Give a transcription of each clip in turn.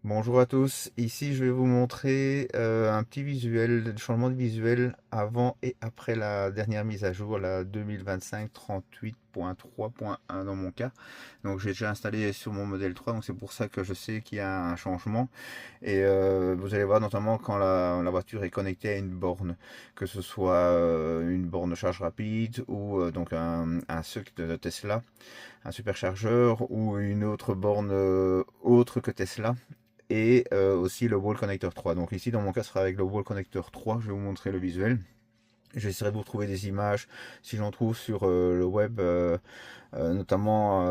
Bonjour à tous, ici je vais vous montrer un petit visuel, le changement de visuel avant et après la dernière mise à jour, la 2025 38.3.1 dans mon cas. Donc j'ai déjà installé sur mon modèle 3, donc c'est pour ça que je sais qu'il y a un changement. Et vous allez voir notamment quand la voiture est connectée à une borne, que ce soit une borne charge rapide ou donc un SUC de Tesla, un superchargeur ou une autre borne autre que Tesla et aussi le Wall Connector 3. Donc ici dans mon cas ce sera avec le Wall Connector 3, je vais vous montrer le visuel. J'essaierai de vous trouver des images si j'en trouve sur le web, notamment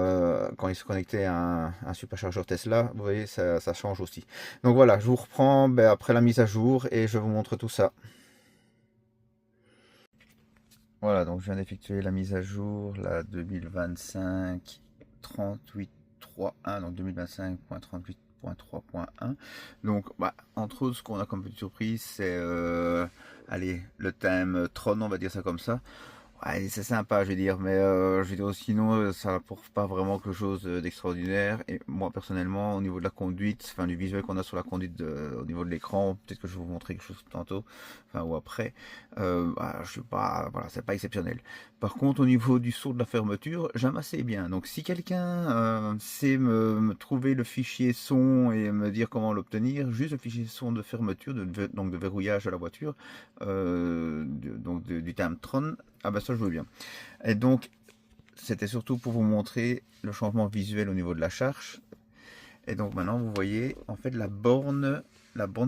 quand il se connectait à un superchargeur Tesla. Vous voyez, ça change aussi. Donc voilà, je vous reprends après la mise à jour et je vous montre tout ça. Voilà, donc je viens d'effectuer la mise à jour, la 2025 38.3.1, donc 2025.38.3.1. Donc, entre autres, ce qu'on a comme petite surprise, c'est allez, le thème Tron, on va dire ça comme ça. Ouais, c'est sympa, je veux dire, mais je veux dire, sinon, ça n'apporte pas vraiment quelque chose d'extraordinaire. Et moi, personnellement, au niveau de la conduite, enfin, du visuel qu'on a sur la conduite au niveau de l'écran, peut-être que je vais vous montrer quelque chose tantôt, enfin, ou après, je sais pas, voilà, c'est pas exceptionnel. Par contre, au niveau du saut de la fermeture, j'aime assez bien. Donc, si quelqu'un sait me trouver le fichier son et me dire comment l'obtenir, juste le fichier son de fermeture, donc de verrouillage de la voiture, du thème Tron, ah bah ça je veux bien. Et donc c'était surtout pour vous montrer le changement visuel au niveau de la charge. Et donc maintenant vous voyez en fait la borne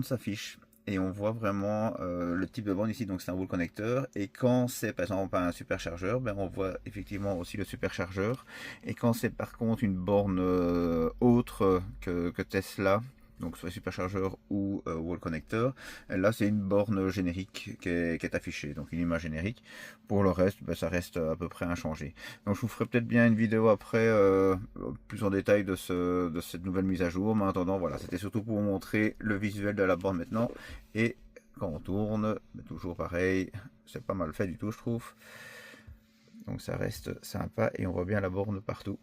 s'affiche. Et on voit vraiment le type de borne ici, donc c'est un wall connecteur. Et quand c'est par exemple un superchargeur, ben on voit effectivement aussi le superchargeur. Et quand c'est par contre une borne autre que Tesla, donc soit superchargeur ou wall connector, là c'est une borne générique qui est affichée, donc une image générique. Pour le reste, ben, ça reste à peu près inchangé. Donc je vous ferai peut-être bien une vidéo après plus en détail de cette nouvelle mise à jour. Mais en attendant, voilà, c'était surtout pour vous montrer le visuel de la borne maintenant. Et quand on tourne, ben, toujours pareil, c'est pas mal fait du tout je trouve. Donc ça reste sympa et on voit bien la borne partout.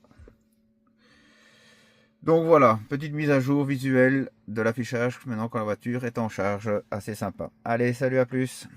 Donc voilà, petite mise à jour visuelle de l'affichage maintenant quand la voiture est en charge, assez sympa. Allez, salut, à plus.